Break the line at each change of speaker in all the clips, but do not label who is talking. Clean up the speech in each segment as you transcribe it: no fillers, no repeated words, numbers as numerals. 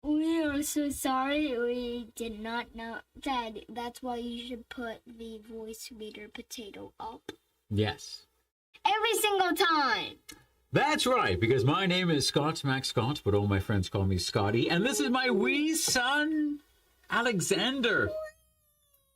We are so sorry. We did not know that. That's why you should put the voice reader potato up
Yes.
every single time.
That's right, because my name is Scott, Max Scott, but all my friends call me Scotty, and this is my wee son, Alexander.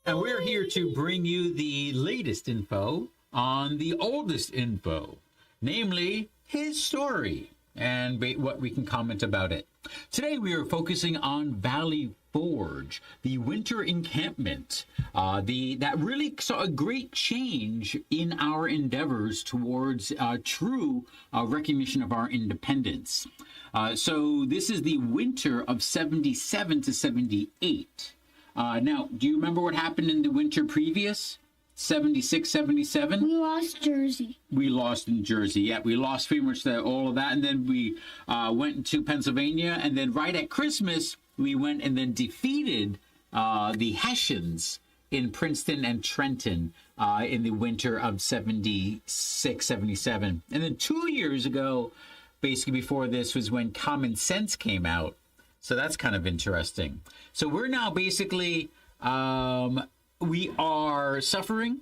And we're here to bring you the latest info on the oldest info, namely his story, and what we can comment about it. Today we are focusing on Valley Forge, the winter encampment, that really saw a great change in our endeavors towards true recognition of our independence. So this is the winter of 77 to 78. Now, do you remember what happened in the winter previous? 76, 77?
We lost Jersey.
We lost in Jersey. Yeah, we lost pretty much all of that. And then we went to Pennsylvania. And then right at Christmas, we went and then defeated the Hessians in Princeton and Trenton in the winter of 76, 77. And then 2 years ago, basically before this, was when Common Sense came out. So that's kind of interesting. So we're now basically, we are suffering.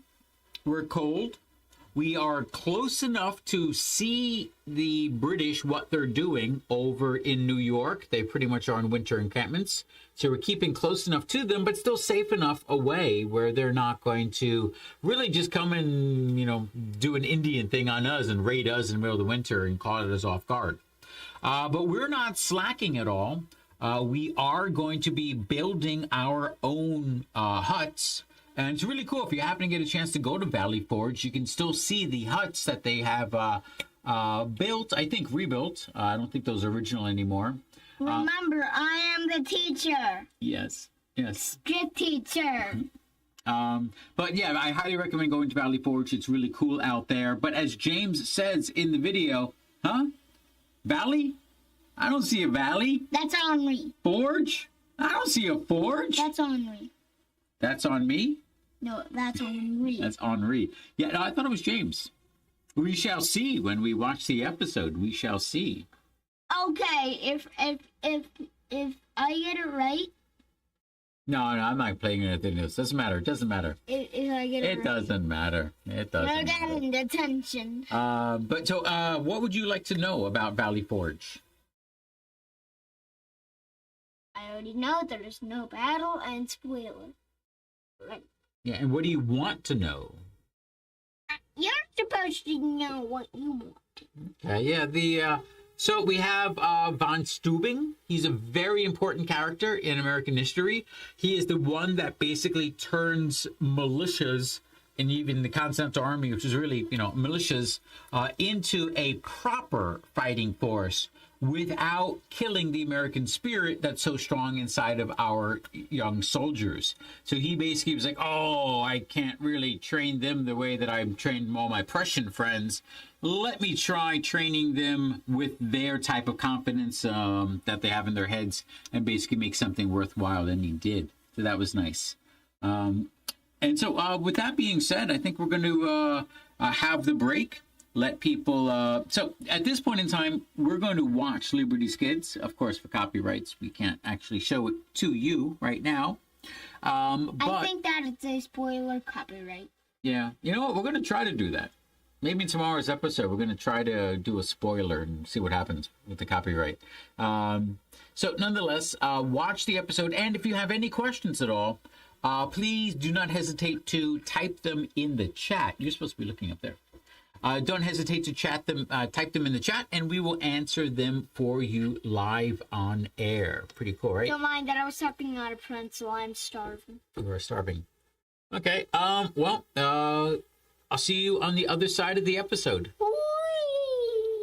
We're cold. We are close enough to see the British, what they're doing over in New York. They pretty much are in winter encampments. So we're keeping close enough to them, but still safe enough away where they're not going to really just come and, do an Indian thing on us and raid us in the middle of the winter and caught us off guard. But we're not slacking at all. We are going to be building our own huts. And it's really cool. If you happen to get a chance to go to Valley Forge, you can still see the huts that they have built, I think rebuilt. I don't think those are original anymore.
Remember, I am the teacher.
Yes.
Strict teacher.
But yeah, I highly recommend going to Valley Forge. It's really cool out there. But as James says in the video, Valley? I don't see a valley.
That's Henri.
Forge? I don't see a forge.
That's Henri.
That's on me?
No, that's Henri.
That's Henri. Yeah, no, I thought it was James. We shall see when we watch the episode. We shall see.
Okay, if I get it right.
No, I'm not playing anything else. Doesn't matter. It doesn't matter.
If I get it right.
It doesn't matter. It doesn't
You're
matter.
getting detention.
But so, what would you like to know about Valley Forge?
I already know there's no battle and spoiler. Right.
Yeah, and what do you want to know?
You're supposed to know what you want.
Yeah, so we have von Steubing. He's a very important character in American history. He is the one that basically turns militias and even the Continental Army, which is really, militias, into a proper fighting force without killing the American spirit that's so strong inside of our young soldiers. So he basically was like, I can't really train them the way that I've trained all my Prussian friends. Let me try training them with their type of confidence that they have in their heads and basically make something worthwhile. And he did. So that was nice. And so with that being said, I think we're going to have the break. Let people, so at this point in time, we're going to watch Liberty's Kids. Of course, for copyrights, we can't actually show it to you right now. But
I think that it's a spoiler copyright.
Yeah. You know what? We're going to try to do that. Maybe in tomorrow's episode, we're going to try to do a spoiler and see what happens with the copyright. So nonetheless, watch the episode. And if you have any questions at all, please do not hesitate to type them in the chat. You're supposed to be looking up there. Don't hesitate to type them in the chat, and we will answer them for you live on air. Pretty cool, right?
Don't mind that I was sucking out a pencil. I'm starving.
You are starving. Okay. Well, I'll see you on the other side of the episode.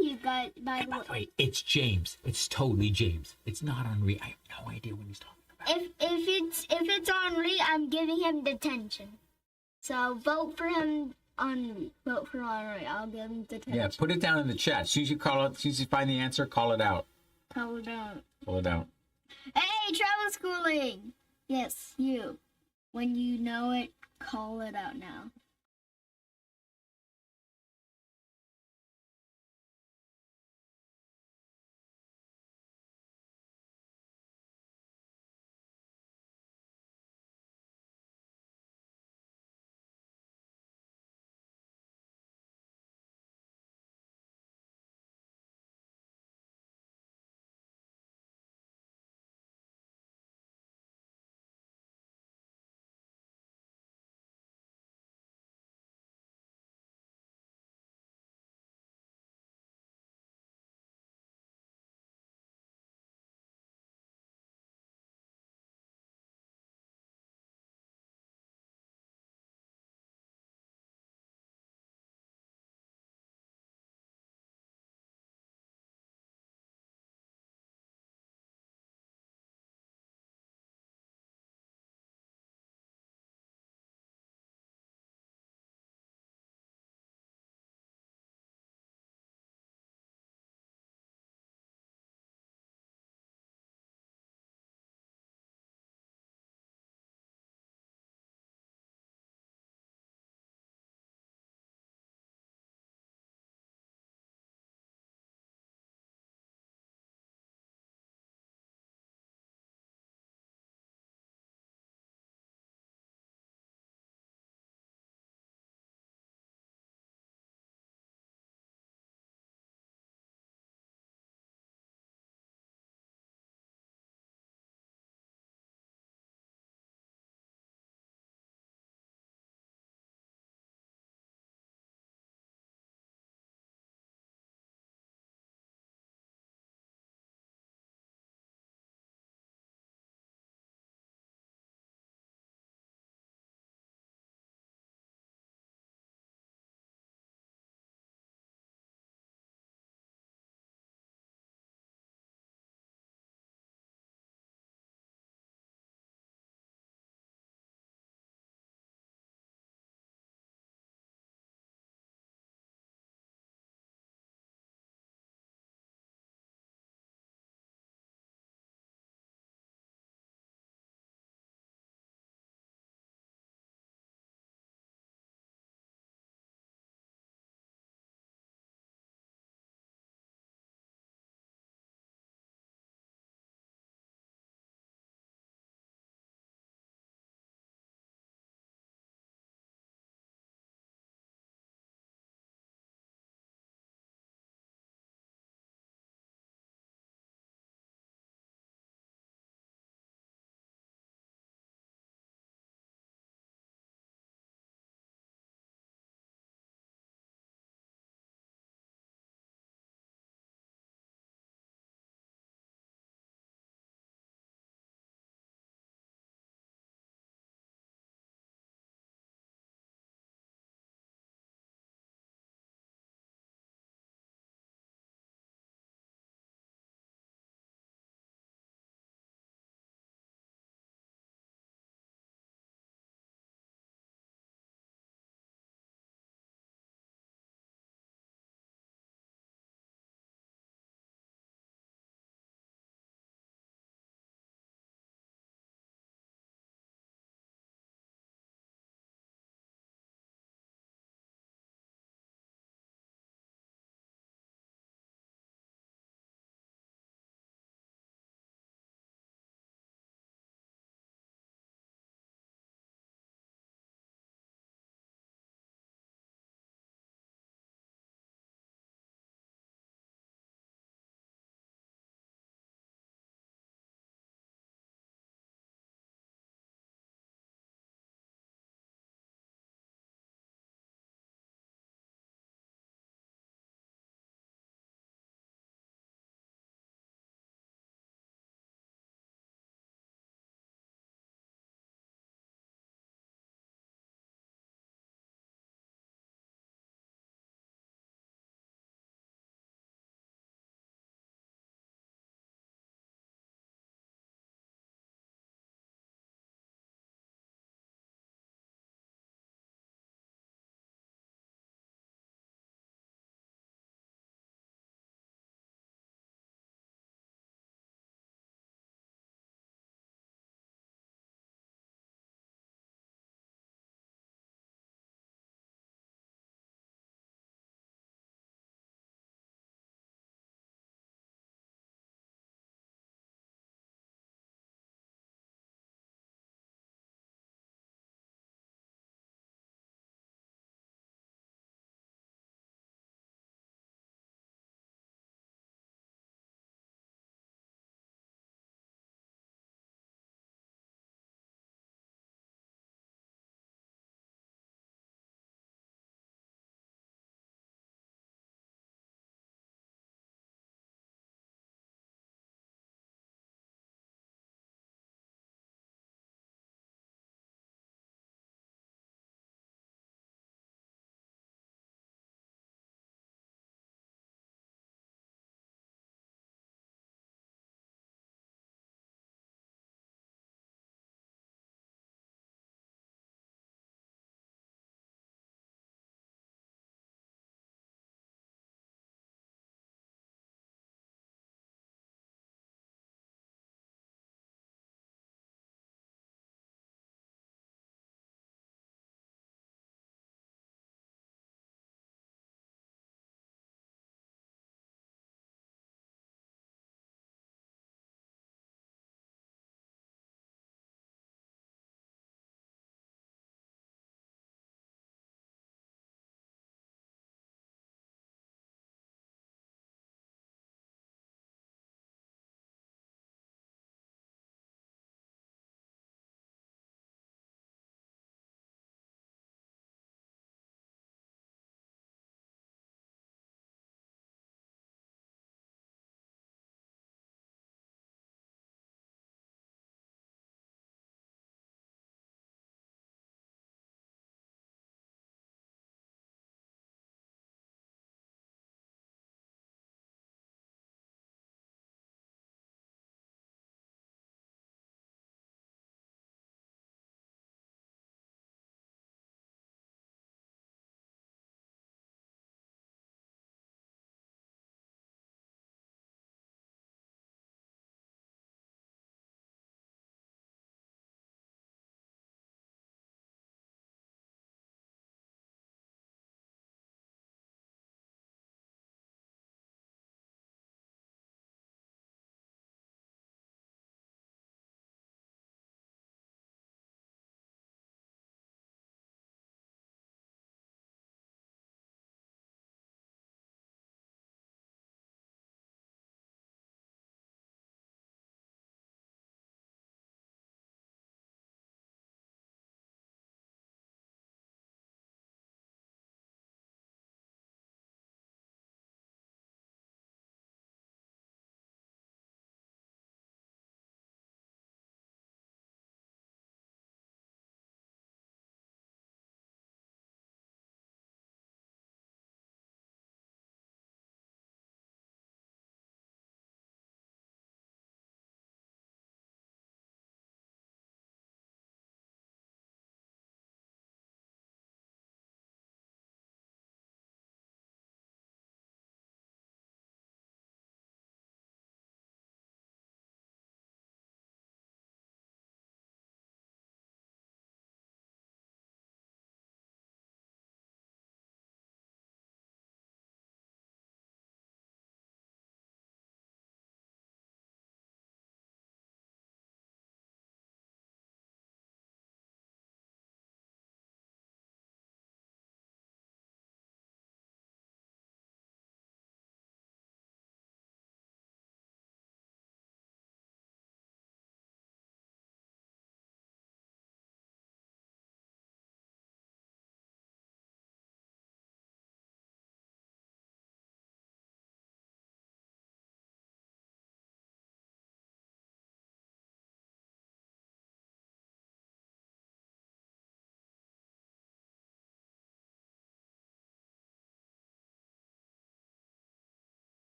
You got, by the
way, it's James. It's totally James. It's not Henri. I have no idea what he's talking about.
If it's Henri, I'm giving him detention. So vote for him. Vote for Henri. I'll give him detention.
Yeah, put it down in the chat. As soon as you call it, as soon as you find the answer, call it out.
Call it out.
Call it out.
Hey, travel schooling. Yes, you. When you know it, call it out now.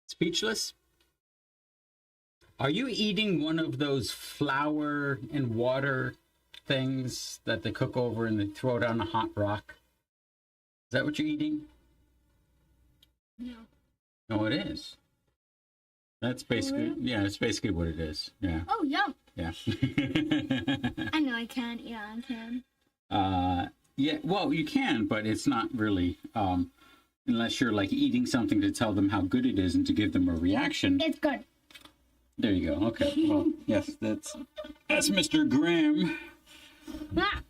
Speechless? Are you eating one of those flour and water things that they cook over and they throw down a hot rock? Is that what you're eating?
No.
No, it is. That's basically, yeah, it's basically what it is. Yeah.
Oh, yum.
Yeah.
I know I can. Yeah, I can.
Yeah, well, you can, but it's not really, unless you're like eating something to tell them how good it is and to give them a reaction.
It's good.
There you go. Okay. Well, yes, that's Mr. Graham.
Ah,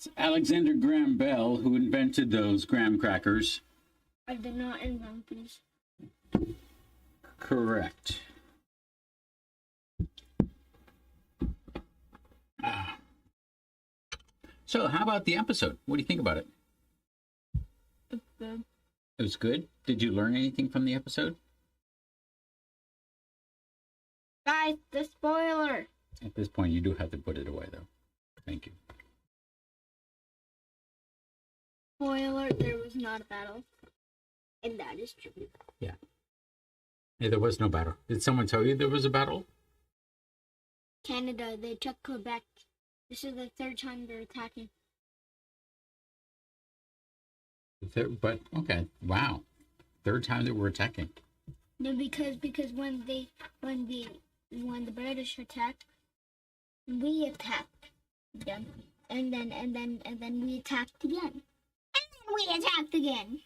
It's Alexander Graham Bell who invented those graham crackers.
I did not invent these.
Correct. So, how about the episode? What do you think about it?
It's good.
It was good. Did you learn anything from the episode?
Guys, the spoiler.
At this point, you do have to put it away, though. Thank you.
Spoiler, there was not a battle. And that is true.
Yeah. Yeah, there was no battle. Did someone tell you there was a battle?
Canada, they took Quebec. This is the third time they're attacking.
But, okay. Wow. Third time that we're attacking.
No, because when the British attacked, we attacked them, and then we attacked again, and then we attacked again.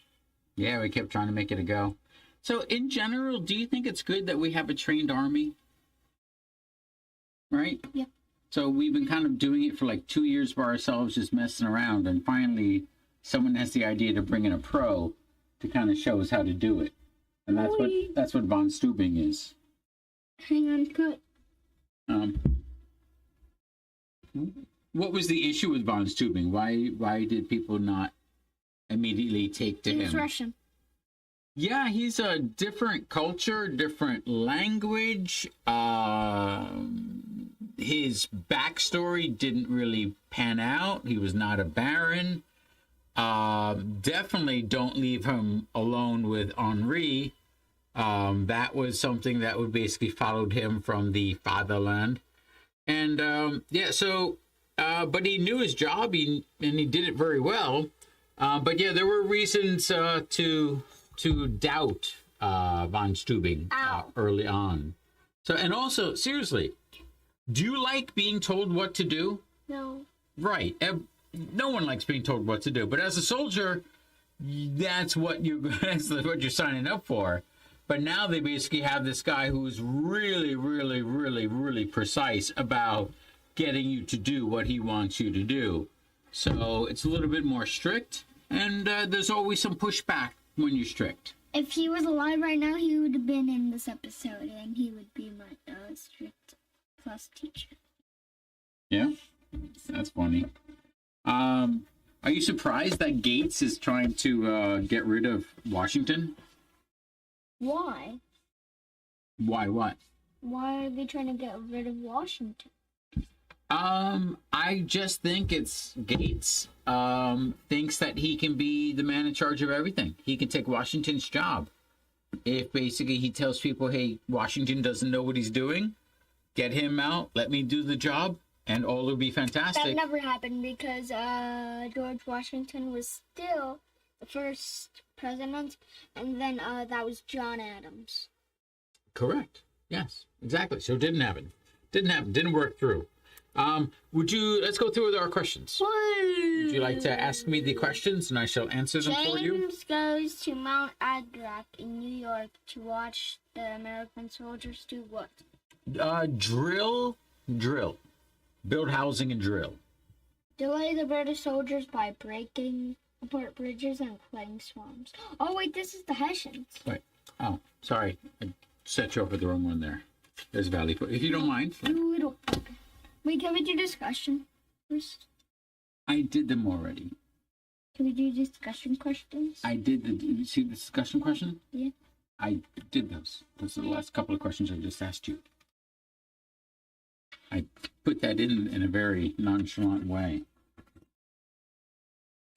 Yeah, we kept trying to make it a go. So, in general, do you think it's good that we have a trained army? Right?
Yeah.
So we've been kind of doing it for like 2 years by ourselves, just messing around, and finally someone has the idea to bring in a pro to kind of show us how to do it. And that's what von Stubing is.
Hang on, cut.
What was the issue with von Stubing? Why did people not immediately take to him?
He's Russian.
Yeah, he's a different culture, different language. His backstory didn't really pan out. He was not a baron. Definitely don't leave him alone with Henri. That was something that would basically followed him from the fatherland. And but he knew his job, and he did it very well. But yeah, there were reasons to doubt von Stubing early on. So, and also, seriously, do you like being told what to do?
No.
Right. No one likes being told what to do. But as a soldier, that's what you're signing up for. But now they basically have this guy who's really, really, really, really precise about getting you to do what he wants you to do. So it's a little bit more strict, and there's always some pushback when you're strict.
If he was alive right now, he would have been in this episode, and he would be my strict class teacher.
Yeah, that's funny. Are you surprised that Gates is trying to get rid of Washington?
Why?
Why what?
Why are they trying to get rid of Washington?
I just think it's Gates thinks that he can be the man in charge of everything. He can take Washington's job. If basically he tells people, hey, Washington doesn't know what he's doing, get him out, let me do the job, and all will be fantastic.
That never happened because George Washington was still the first president, and then that was John Adams.
Correct. Yes, exactly. So it didn't happen. Didn't work through. Let's go through with our questions. Would you like to ask me the questions and I shall answer them for you?
James goes to Mount Adrak in New York to watch the American soldiers do what?
Drill. Build housing and drill.
Delay the British soldiers by breaking apart bridges and flooding swamps. Oh, wait, this is the Hessians.
Wait. Oh, sorry. I set you up with the wrong one there. There's Valley. If you don't mind.
Wait, can we do discussion first?
I did them already.
Can we do discussion questions?
Did you see the discussion question?
Yeah.
I did those. Those are the last couple of questions I just asked you. I put that in a very nonchalant way.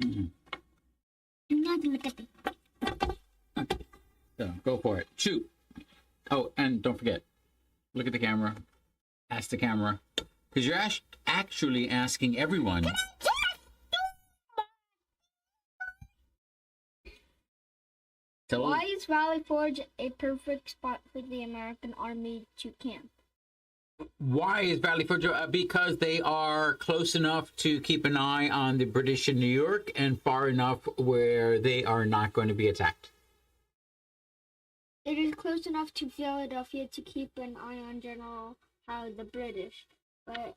Mm-hmm.
Do not look at me.
Okay. So, go for it. Shoot. Oh, and don't forget, look at the camera. Ask the camera. Because you're actually asking everyone.
Why is Valley Forge a perfect spot for the American Army to camp?
Why is Valley Forge? Because they are close enough to keep an eye on the British in New York and far enough where they are not going to be attacked.
It is close enough to Philadelphia to keep an eye on General Howe, the British, but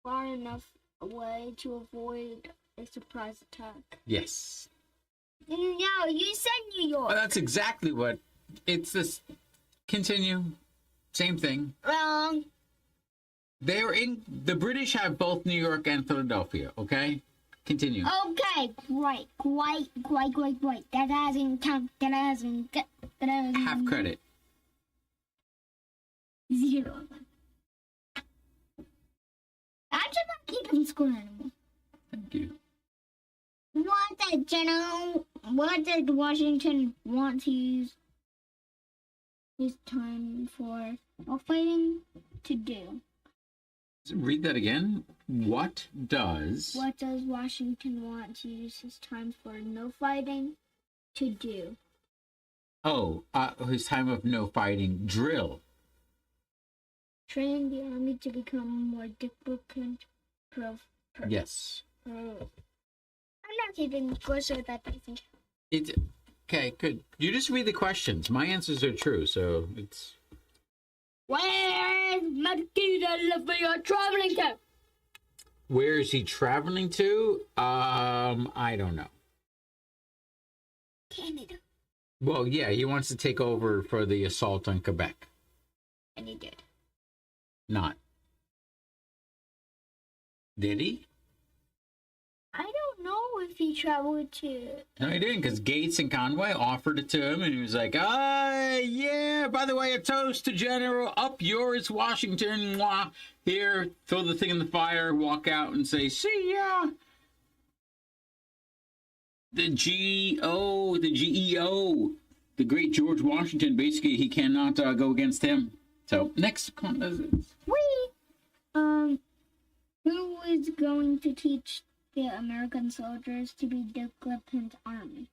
far enough away to avoid a surprise attack.
Yes.
No, you said New York.
Well, that's exactly what. It's this. Continue. Same thing.
Wrong.
They're in. The British have both New York and Philadelphia. Okay. Continue.
Okay, great. That doesn't count.
Half credit.
0. I'm just not keeping score anymore.
Thank you.
What did Washington want to use his time for? No fighting to do.
Read that again. What does
Washington want to use his time for? No fighting to do.
Oh, his time of no fighting drill.
Train the army to become more disciplined.
Yes.
I'm not keeping score, so that doesn't.
It's okay. Good. You just read the questions. My answers are true, so it's.
Where's Marquis traveling to?
Where is he traveling to? I don't know.
Canada.
Well, yeah, he wants to take over for the assault on Quebec.
And he did.
Not. Did he?
I don't know if he traveled to.
No, he didn't, because Gates and Conway offered it to him, and he was like, yeah, by the way, a toast to General, up yours, Washington, mwah. Here, throw the thing in the fire, walk out and say, see ya. The GEO, the great George Washington, basically, he cannot go against him. So, next.
Who is going to teach the American soldiers to be disciplined army?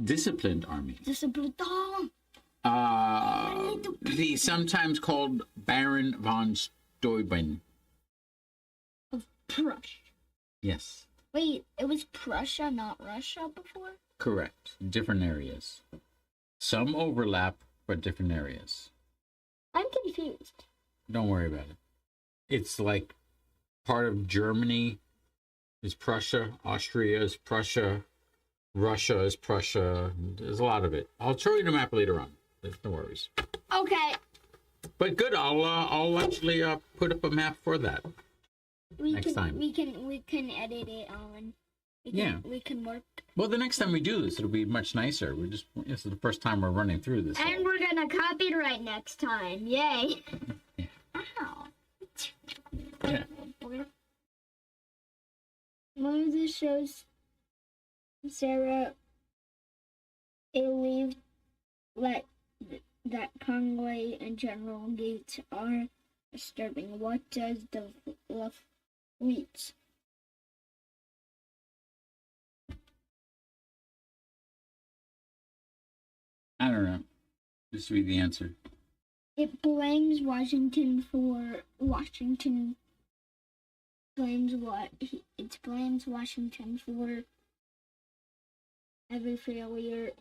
Disciplined army.
Disciplined.
He's sometimes called Baron von Steuben.
Of Prussia.
Yes.
Wait, it was Prussia, not Russia before?
Correct. Different areas. Some overlap, but different areas.
I'm confused.
Don't worry about it. It's like part of Germany is Prussia, Austria is Prussia, Russia is Prussia. There's a lot of it. I'll show you the map later on. There's no worries.
Okay.
But good. I'll actually put up a map for that next time.
We can edit it on. We can work.
Well, the next time we do this, it'll be much nicer. This is the first time we're running through this.
And we're gonna copyright next time. Yay!
Yeah.
Ow.
Yeah.
Moses shows Sarah a leave that Conway and General Gates are disturbing. What does the fleet?
I don't know. Just read the answer.
It blames Washington for every failure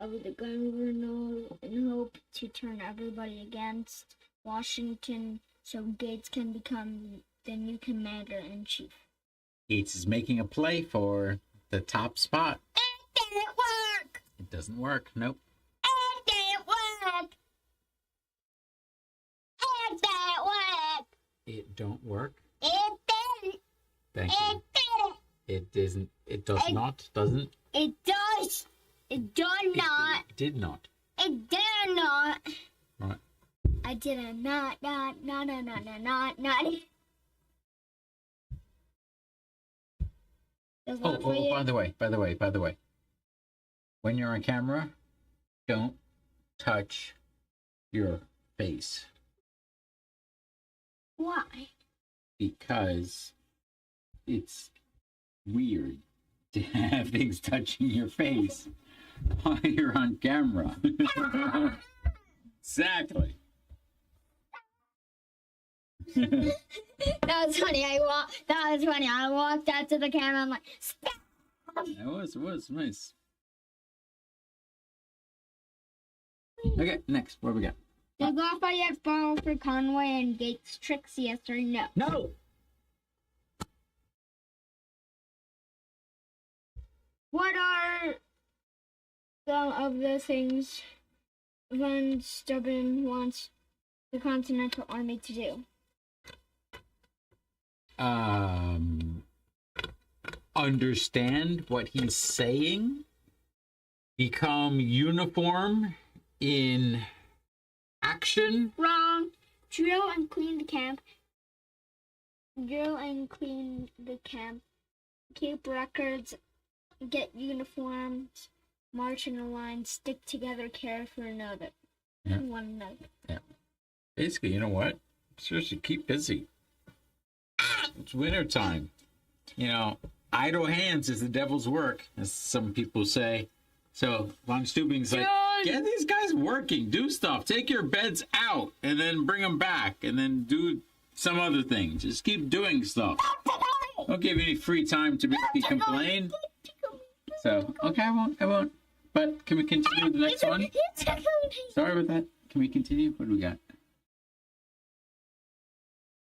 of the governor in hope to turn everybody against Washington so Gates can become the new commander-in-chief.
Gates is making a play for the top spot.
It didn't work!
It doesn't work. Nope.
It didn't work! It didn't work!
It don't work.
It didn't!
Thank
It
you.
didn't!
It isn't. It does not. Doesn't.
It does! It does not!
It did not.
It did not!
Right.
I did a not.
Oh, by the way. When you're on camera, don't touch your face.
Why?
Because it's weird to have things touching your face while you're on camera. Exactly.
That was funny. I walked out to the camera. I'm like, stop.
It was nice. Okay, next. What we got?
Did Lafayette fall for Conway and Gates' tricks? Yes or no?
No.
What are some of the things Von Steuben wants the Continental Army to do?
Understand what he's saying, become uniform in action.
Wrong. Drill and clean the camp. Keep records. Get uniforms. March in a line. Stick together. Care for another.
Yeah.
One another.
Yeah. Basically, you know what? Seriously, keep busy. It's winter time. You know, idle hands is the devil's work, as some people say. So Von Steuben's like, get these guys working, do stuff, take your beds out, and then bring them back, and then do some other thing. Just keep doing stuff. Don't give you any free time to basically complain. So, okay, I won't. But can we continue with the next one? Sorry about that. Can we continue? What do we got?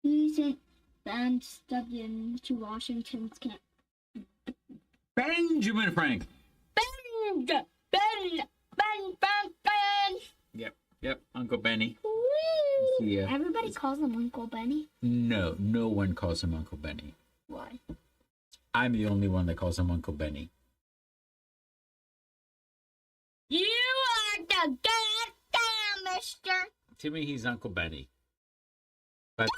He sent Von Steuben to Washington's camp.
Benjamin Franklin.
Ben.
Yep, Uncle Benny.
Yeah. Everybody calls him Uncle Benny.
No one calls him Uncle Benny.
Why?
I'm the only one that calls him Uncle Benny.
You are the goddamn mister.
To me, he's Uncle Benny. But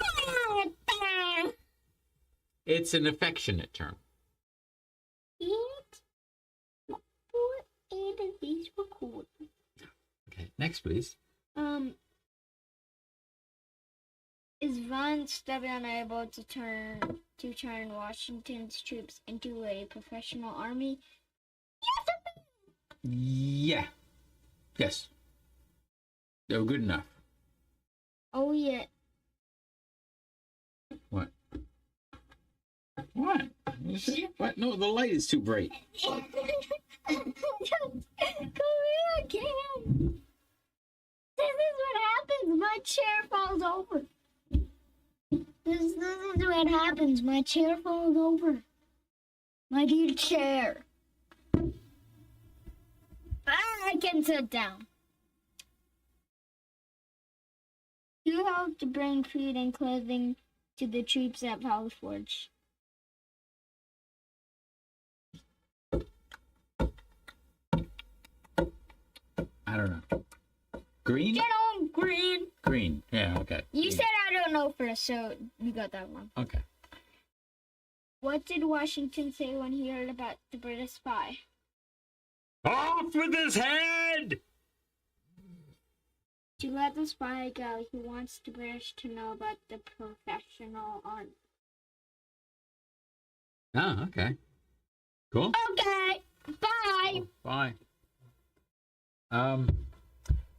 it's an affectionate term.
These were cool.
Okay, next, please.
Is Von Steuben able to turn Washington's troops into a professional army?
Yeah. Yes. They were good enough.
Oh yeah.
What? What? What? No, the light is too bright.
Come here, Cam. This is what happens. My chair falls over. This is what happens. My chair falls over. My dear chair. I can sit down. You helped to bring food and clothing to the troops at Valley Forge.
I don't know. Green?
Get on, green.
Green. Yeah, okay.
You said I don't know first, so you got that one.
Okay.
What did Washington say when he heard about the British spy?
Off with his head!
To let the spy go, he wants the British to know about the professional army.
Oh, okay. Cool.
Okay, bye.
Bye.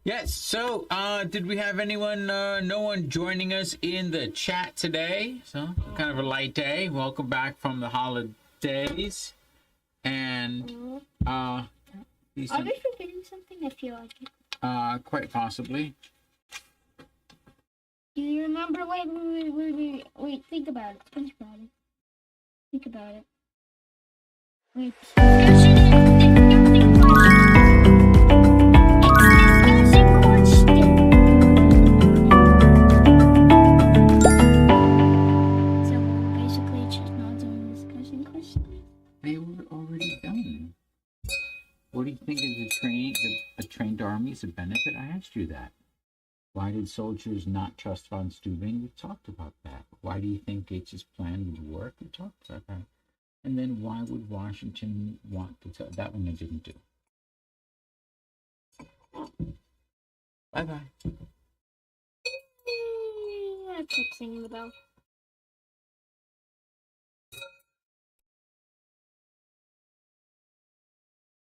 Yes, so, did we have anyone, no one joining us in the chat today? So, kind of a light day. Welcome back from the holidays. And,
Are we forgetting something? I feel like it.
quite possibly.
Do you remember? Wait, think about it. Think about it. Wait.
They were already done. What do you think is a trained army is a benefit? I asked you that. Why did soldiers not trust Von Steuben? We talked about that. Why do you think Gates' plan would work? We talked about that. And then why would Washington want to tell? That one I didn't do. Bye-bye.
I kept singing the bell.